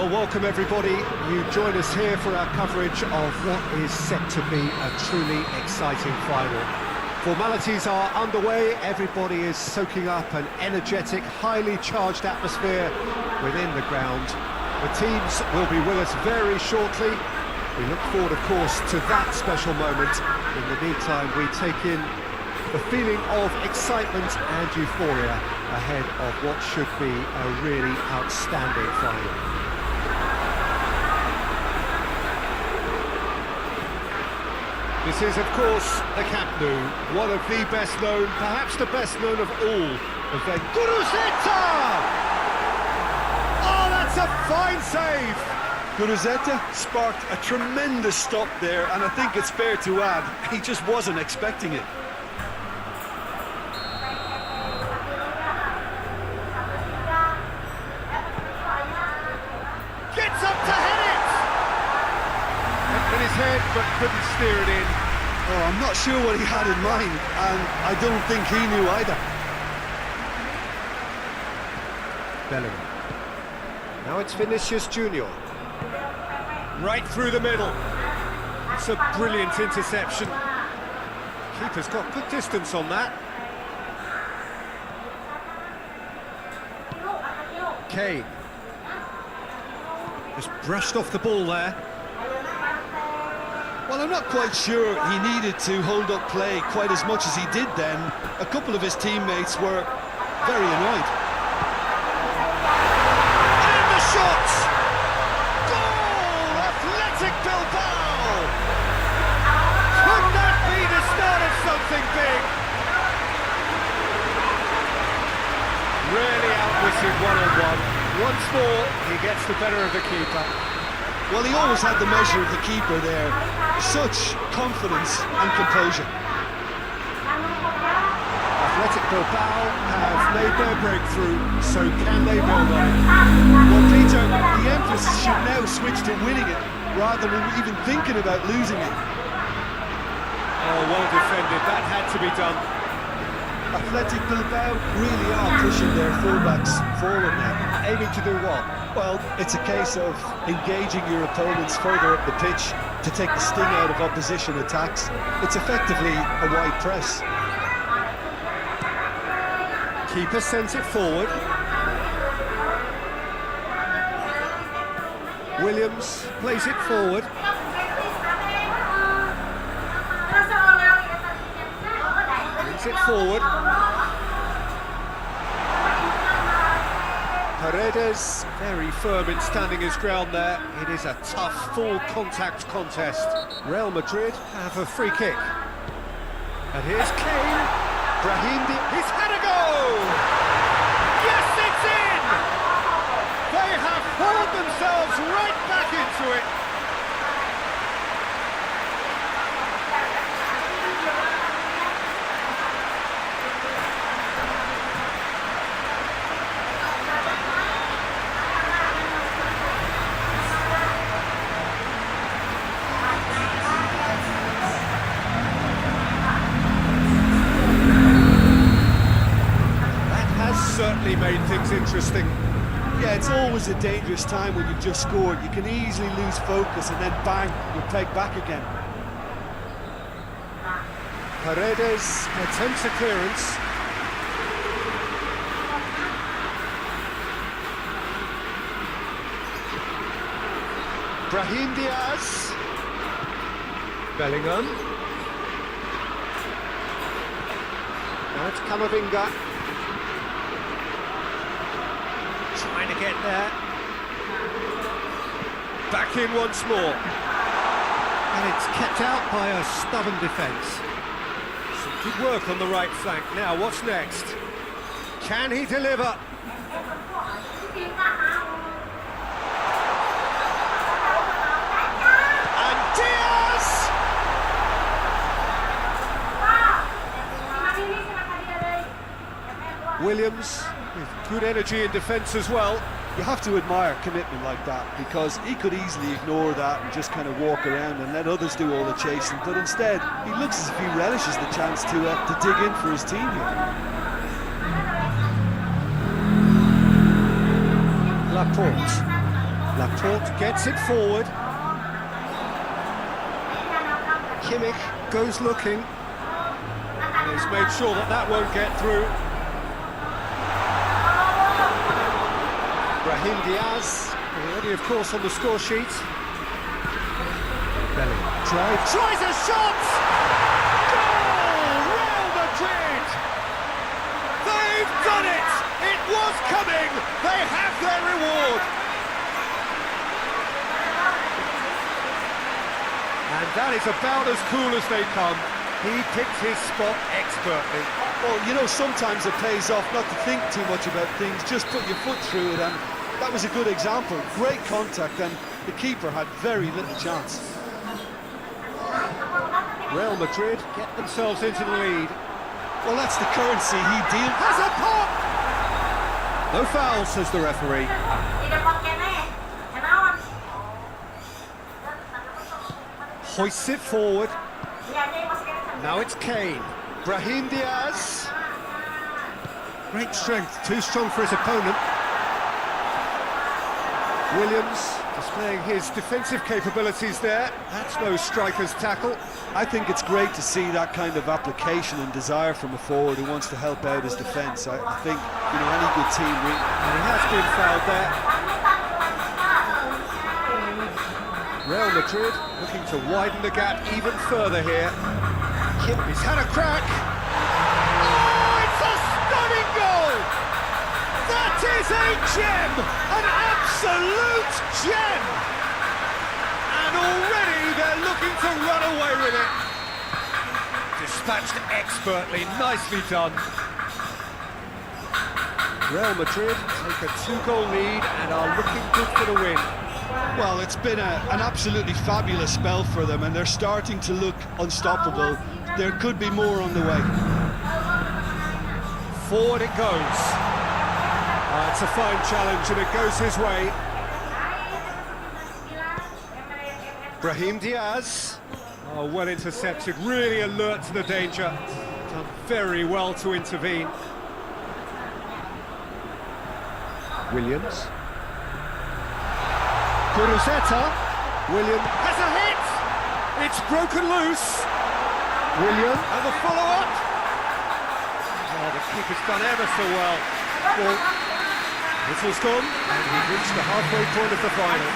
Well, welcome everybody. You join us here for our coverage of what is set to be a truly exciting final. Formalities are underway, everybody is soaking up an energetic, highly charged atmosphere within the ground. The teams will be with us very shortly. We look forward, of course, to that special moment. In the meantime, we take in the feeling of excitement and euphoria ahead of what should be a really outstanding final. This is, of course, the Camp Nou, one of the best known, perhaps the best known of all, event. Guruceta! Oh, that's a fine save! Guruceta sparked a tremendous stop there, and I think it's fair to add, he just wasn't expecting it. Gets up to hit it! In his head, but couldn't steer it in. Oh, I'm not sure what he had in mind, and I don't think he knew either. Bellingham. Now it's Vinicius Junior. Right through the middle. It's a brilliant interception. Keeper's got good distance on that. Kane. Just brushed off the ball there. Well, I'm not quite sure he needed to hold up play quite as much as he did then. A couple of his teammates were very annoyed. And the shot! Goal! Athletic Bilbao! Could that be the start of something big? Really outwitted one-on-one. Once more, he gets the better of the keeper. Well, he always had the measure of the keeper there. Such confidence and composure. Athletic Bilbao have made their breakthrough, so can they build on it? Well, Peter, the emphasis should now switch to winning it, rather than even thinking about losing it. Oh, well defended, that had to be done. Athletic Bilbao really are pushing their fullbacks forward now. Aiming to do what? Well, it's a case of engaging your opponents further up the pitch to take the sting out of opposition attacks. It's effectively a wide press. Keeper sends it forward. Williams plays it forward. Brings it forward. Paredes, very firm in standing his ground there. It is a tough, full-contact contest. Real Madrid have a free kick. And here's Kane. Brahim, he's had a go! Yes, it's in! They have hauled themselves right back into it. Certainly made things interesting. Yeah, it's always a dangerous time when you've just scored. You can easily lose focus and then bang, you're pegged back again. Paredes attempts a clearance. Brahim Diaz. Bellingham. Now it's Camavinga. Trying to get there. Back in once more. And it's kept out by a stubborn defence. Some good work on the right flank. Now, what's next? Can he deliver? And Diaz! Williams with good energy in defence as well. You have to admire commitment like that, because he could easily ignore that and just kind of walk around and let others do all the chasing, but instead he looks as if he relishes the chance to dig in for his team here. Laporte. Laporte gets it forward. Kimmich goes looking. He's made sure that that won't get through. Brahim Diaz, already of course on the score sheet. Bellingham tries a shot! Goal! Real Madrid! They've done it! It was coming! They have their reward! And that is about as cool as they come. He picked his spot expertly. Well, you know, sometimes it pays off not to think too much about things, just put your foot through it, and that was a good example. Great contact, and the keeper had very little chance. Real Madrid get themselves into the lead. Well, that's the currency he deals. Has a pop! No foul, says the referee. Hoists it forward. Now it's Kane. Brahim Diaz. Great strength, too strong for his opponent. Williams displaying his defensive capabilities there. That's no striker's tackle. I think it's great to see that kind of application and desire from a forward who wants to help out his defence. I think, you know, any good team really. And he has been fouled there. Real Madrid looking to widen the gap even further here. He's had a crack. Oh, it's a stunning goal! That is a gem! An absolute gem! And already they're looking to run away with it. Dispatched expertly, nicely done. Real Madrid take a 2-goal lead and are looking good for the win. Well, it's been an absolutely fabulous spell for them, and they're starting to look unstoppable. There could be more on the way. Forward it goes. It's a fine challenge and it goes his way. Brahim Diaz. Oh, well intercepted, really alert to the danger. Done very well to intervene. Williams. Kuruzeta. William has a hit! It's broken loose. William and the follow-up. Oh, the keeper's done ever so well. Well, whistle's gone, and we've reached the halfway point of the final.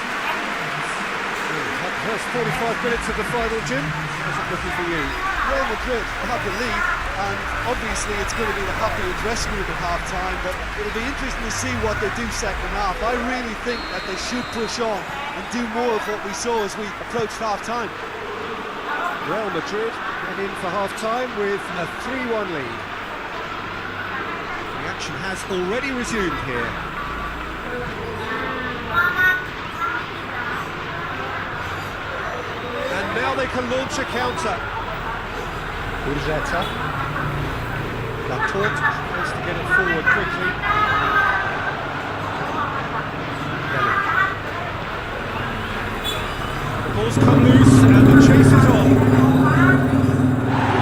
That first 45 minutes of the final, Jim. How's it looking for you? Real Madrid have the lead, and obviously it's going to be the happier dressing room at half-time, but it'll be interesting to see what they do second half. I really think that they should push on and do more of what we saw as we approached half-time. Real Madrid get in for half-time with a 3-1 lead. The action has already resumed here. And now they can launch a counter. Ureta. Laporte tries to get it forward quickly. The ball's come loose and the chase is on.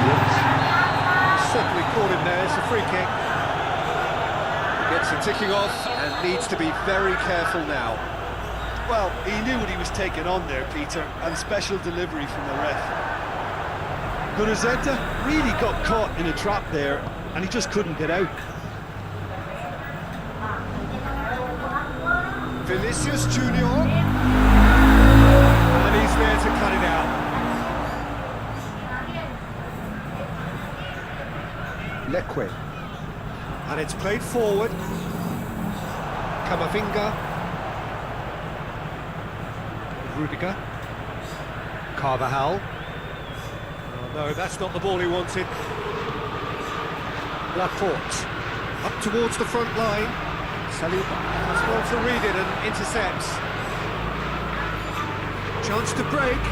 Williams. Certainly caught him there, it's a free kick. He gets it ticking off and needs to be very careful now. Well, he knew what he was taking on there, Peter, and special delivery from the ref. Kuruzeta really got caught in a trap there, and he just couldn't get out. Vinicius Junior. And he's there to cut it out. Leque. And it's played forward. Camavinga. Rudiger. Carvajal. Oh, no, that's not the ball he wanted. Laporte. Up towards the front line. Saliba has well to read it and intercepts. Chance to break.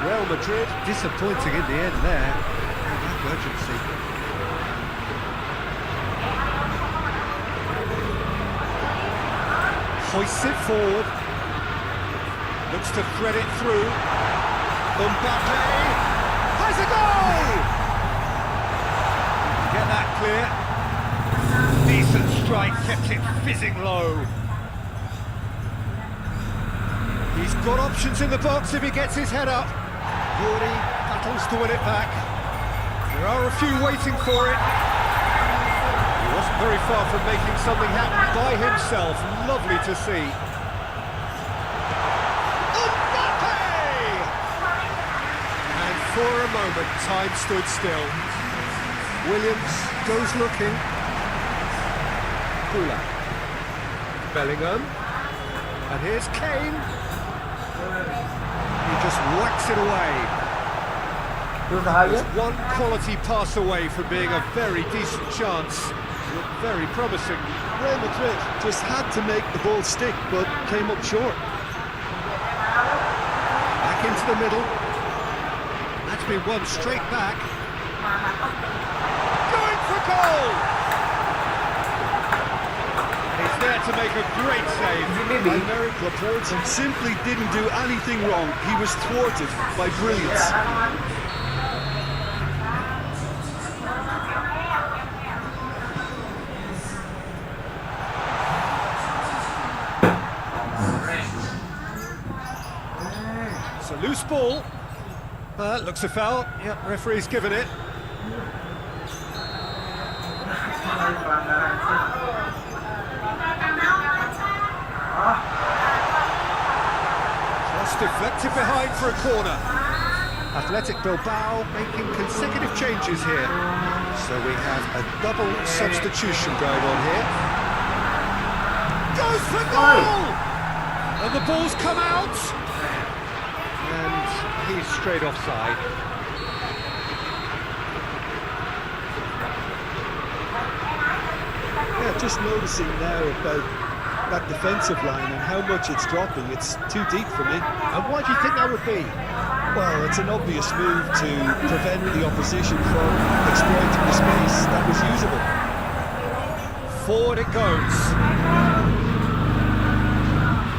Real Madrid disappointing in the end there. That urgency. Hoists it forward. Looks to thread it through. Mbappe has a goal! Get that clear. Decent strike, kept it fizzing low. He's got options in the box if he gets his head up. Yuri battles to win it back. There are a few waiting for it. He wasn't very far from making something happen by himself. Lovely to see. And for a moment, time stood still. Williams goes looking. Kula. Bellingham. And here's Kane. He just whacks it away. There's one quality pass away from being a very decent chance. Looked very promising. Real Madrid just had to make the ball stick, but came up short. Back into the middle. That's been won straight back. Going for goal! He's there to make a great save. Aymeric Laporte simply didn't do anything wrong. He was thwarted by brilliance. It's a loose ball. Looks a foul. Yep, referee's given it. Just deflected behind for a corner. Athletic Bilbao making consecutive changes here. So we have a double substitution going on here. Goes for goal! And the ball's come out. And he's straight offside. Yeah, just noticing now about that defensive line and how much it's dropping. It's too deep for me. And why do you think that would be? Well, it's an obvious move to prevent the opposition from exploiting the space that was usable. Forward it goes.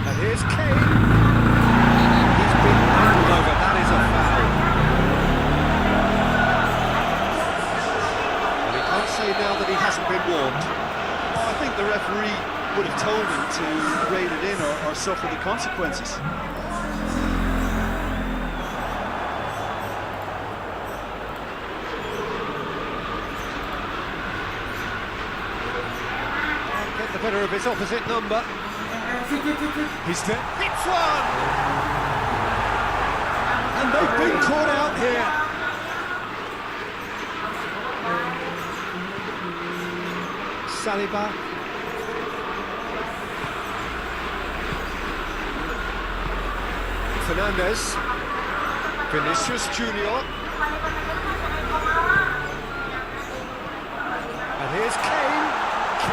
And here's Kane. He's been handled over. That is a foul. And he can't say now that he hasn't been warned. I think the referee would have told him to rein it in or suffer the consequences. Get the better of his opposite number. He's there. Hits one! And they've been caught out here. Saliba. Fernandes. Vinicius Junior. And here's Kane.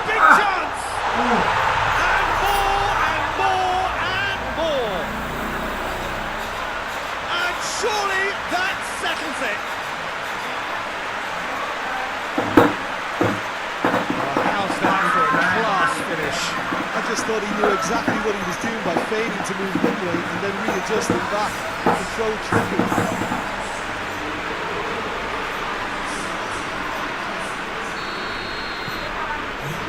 Big chance! And more and more and more. And surely that settles it. How's that for a class finish? I just thought he knew exactly what he was doing by failing to move one way and then readjusting back. Control trickery.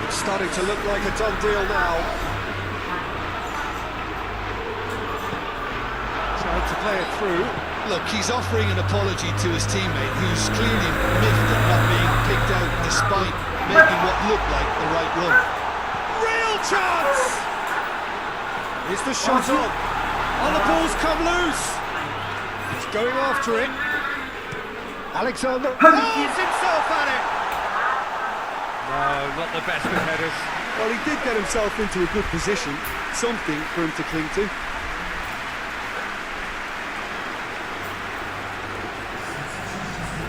It's starting to look like a done deal now. Trying to play it through. Look, he's offering an apology to his teammate, who's clearly miffed at not being picked out despite making what looked like the right run. Real chance! Is the shot on? Oh, the ball's come loose! He's going after it. Alexander hurls himself at it! No, not the best of headers. Well, he did get himself into a good position, something for him to cling to.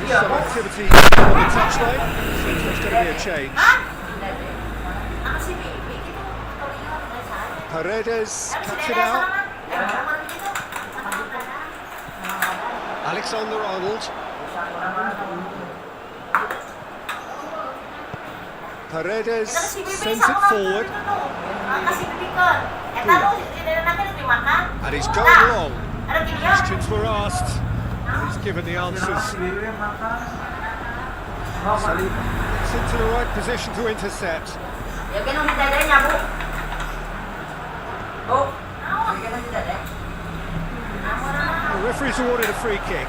Some activity on the touchline, so there's going to be a change. Paredes cuts it out. Alexander-Arnold. Paredes sends it forward. And he's going long. Questions were asked. He's given the answers. So he gets into the right position to intercept. The referee's awarded a free kick.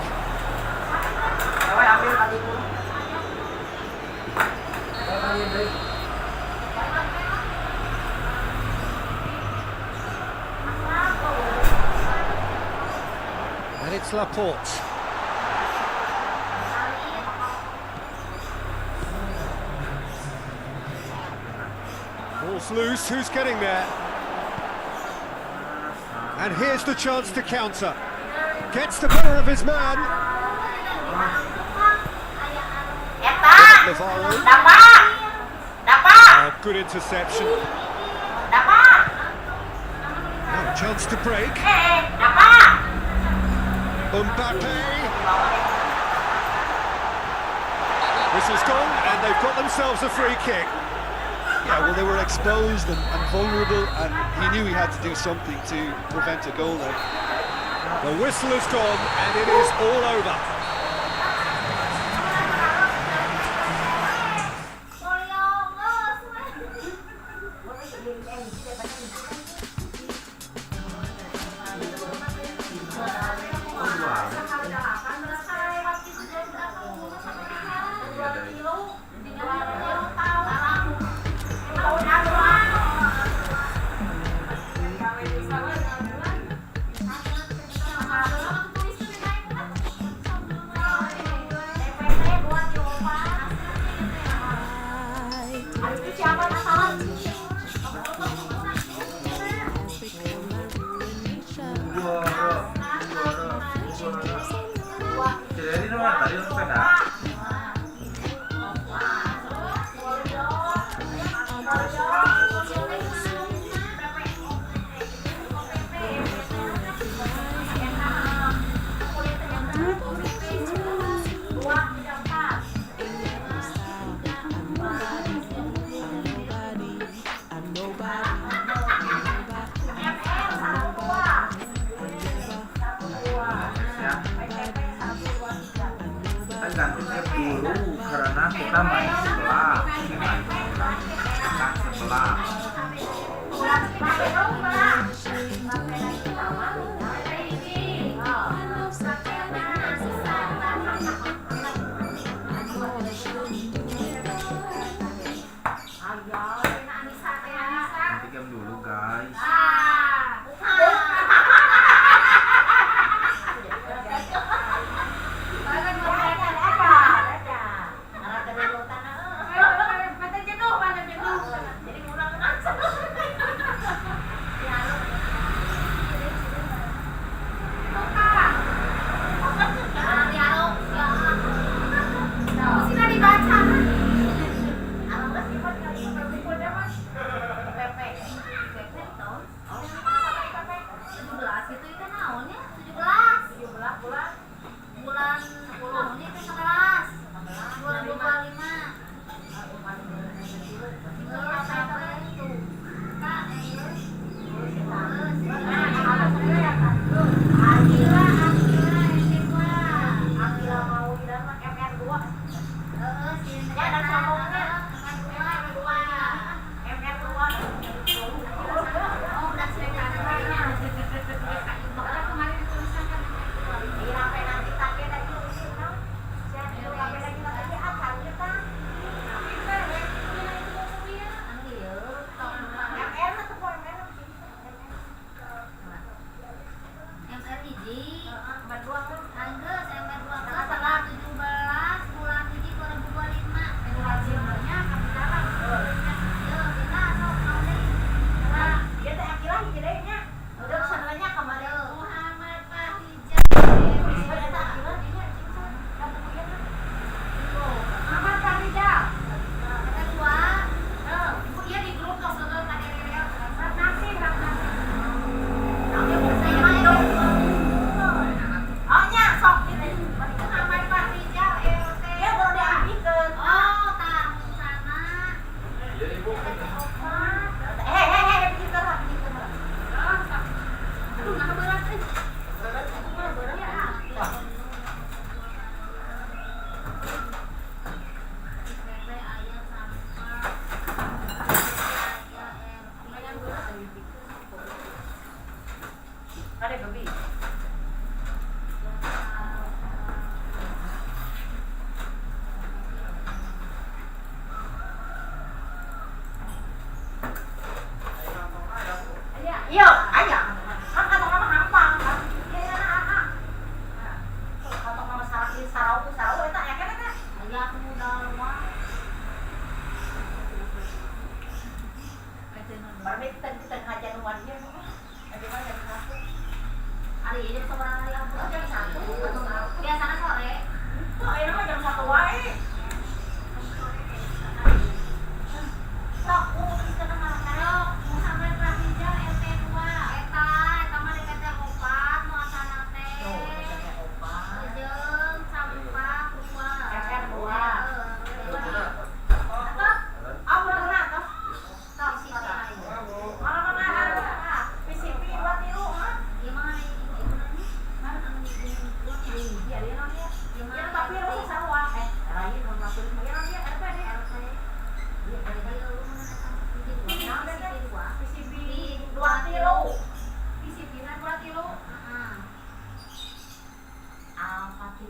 And it's Laporte. Ball's loose, who's getting there? And here's the chance to counter. Gets the better of his man. Navarro. Oh, good interception. Now a chance to break. Mbappe. Whistle's gone, and they've got themselves a free kick. Yeah, well, they were exposed and vulnerable, and he knew he had to do something to prevent a goal there. The whistle is gone, and it is all over. Ganti set dulu karena kita main sebelah sebelah. Ganti game dulu guys.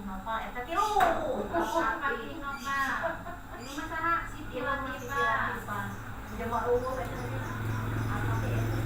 Nova, eta tilu. Kaki Nova. Ini masalah si tiba-tiba. Jawa ungu eta. Apa sih eta?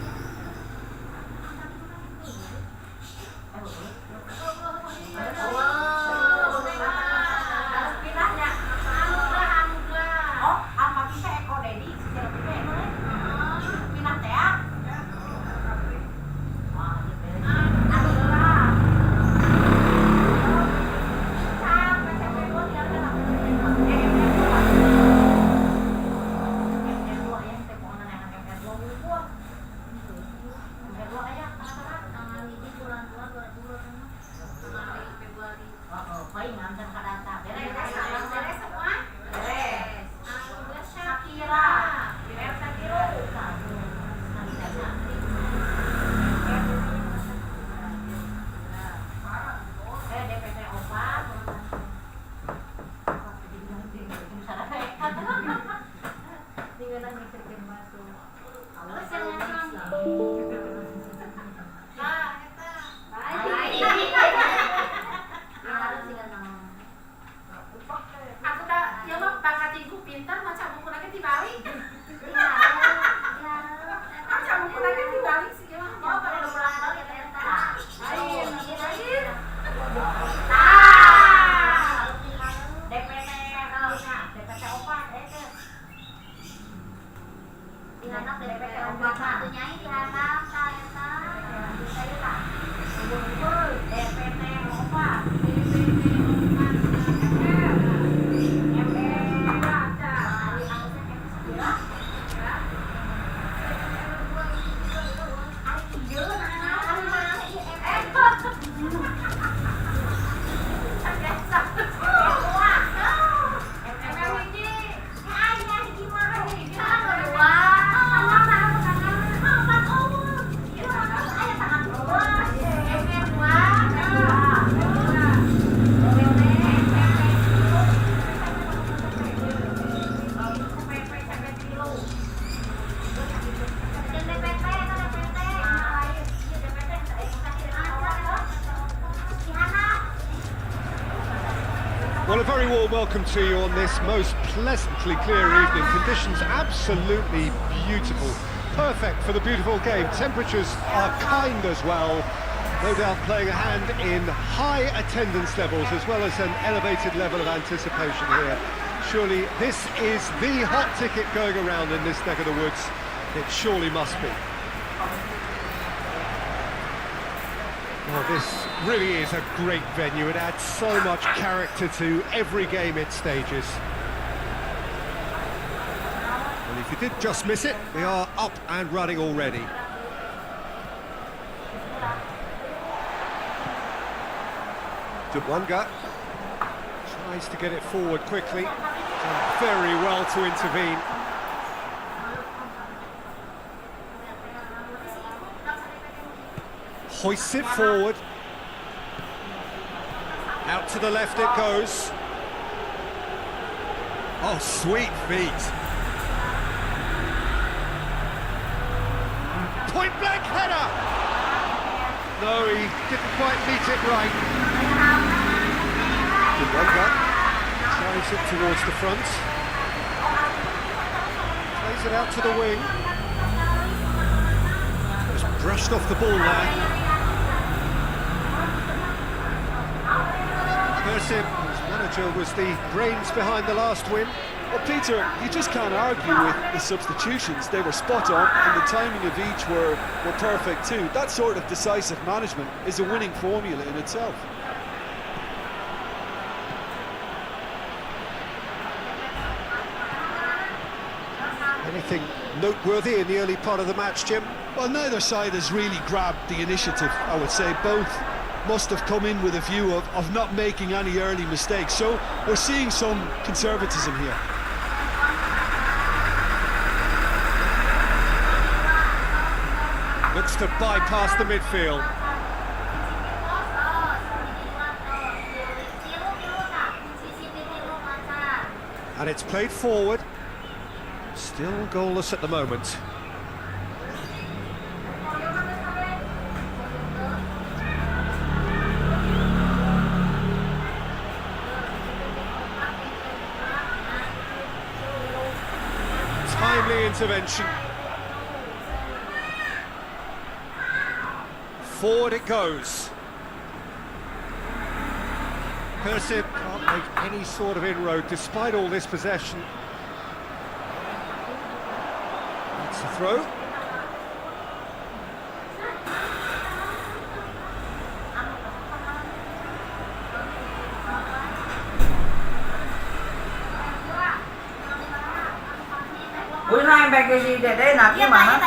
Well, a very warm welcome to you on this most pleasantly clear evening. Conditions absolutely beautiful. Perfect for the beautiful game. Temperatures are kind as well. No doubt playing a hand in high attendance levels as well as an elevated level of anticipation here. Surely this is the hot ticket going around in this neck of the woods. It surely must be. Well, this really is a great venue. It adds so much character to every game it stages. And if you did just miss it, we are up and running already. Dubwanga tries to get it forward quickly. Done very well to intervene. Hoists it forward. Out to the left it goes. Oh, sweet feet. Point blank header! No, he didn't quite meet it right. Dubwanga drives it towards the front. Plays it out to the wing. Just brushed off the ball there. Persib, his manager, was the brains behind the last win. Well, Peter, you just can't argue with the substitutions. They were spot on, and the timing of each were perfect too. That sort of decisive management is a winning formula in itself. Anything noteworthy in the early part of the match, Jim? Well, neither side has really grabbed the initiative, I would say. Both must have come in with a view of not making any early mistakes. So we're seeing some conservatism here. Looks to bypass the midfield. And it's played forward. Still goalless at the moment. early intervention. Forward it goes. Persib can't make any sort of inroad despite all this possession. That's the throw. Hai back cái gì để đây là cái mà nó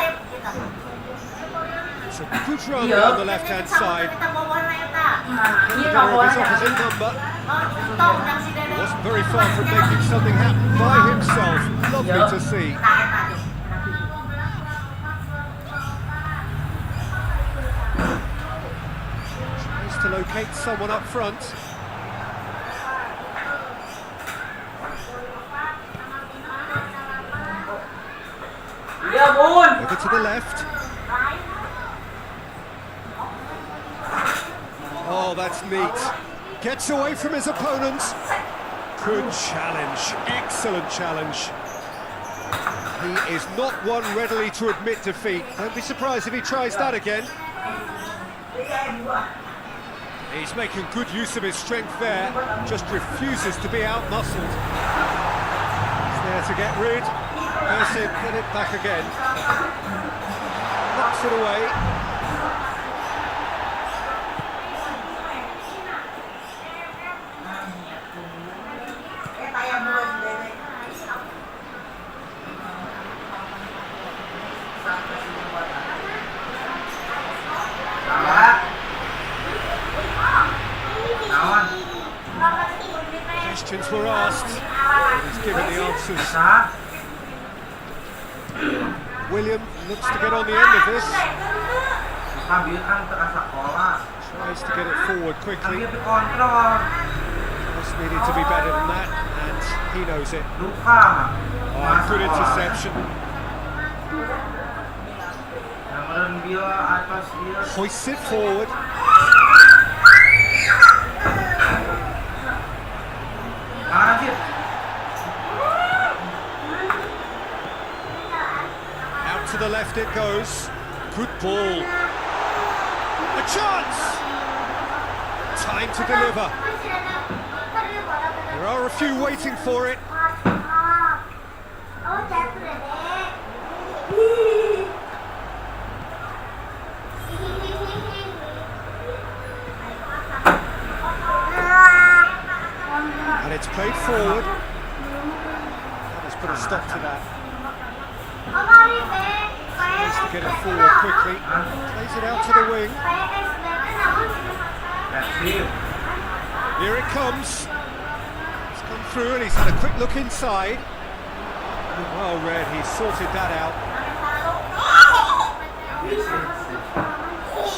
It's a good run on the left-hand side. His opposite number. He wasn't very far from making something happen by himself. Lovely to see. Tries to locate someone up front. Over to the left. Oh, that's neat. Gets away from his opponent. Good challenge. Excellent challenge. He is not one readily to admit defeat. Don't be surprised if he tries that again. He's making good use of his strength there. Just refuses to be out-muscled. He's there to get rid. Persib get it back again. Knocks it away. Questions were asked. He's given the answers. William looks to get on the end of this. Tries to get it forward quickly. Just needed to be better than that, and he knows it. Oh, good interception. Hoists it forward. Out to the left it goes. Good ball. A chance! Time to deliver. There are a few waiting for it. And it's played forward. That has put a stop to that. Tries to get it forward quickly. Plays it out to the wing. Here it comes. It's come through and he's had a quick look inside. Well read, he sorted that out.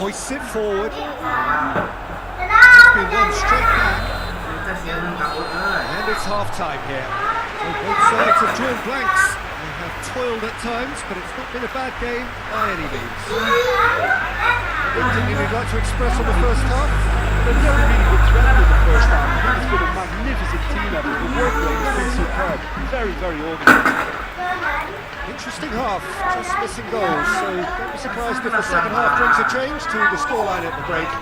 Hoists it forward. It's been one straight back. And it's half-time here. So both sides have drawn blanks. They have toiled at times, but it's not been a bad game by any means. Anything you'd like to express on the first half? They've never really been threatened in the first half. I think it's been a magnificent team effort. The work rate has been superb. Very, very organised. Interesting half, just missing goals, so don't be surprised if the second half brings a change to the scoreline at the break. 0-0.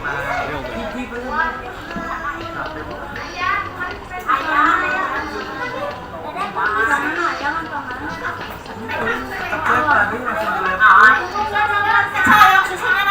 Tapi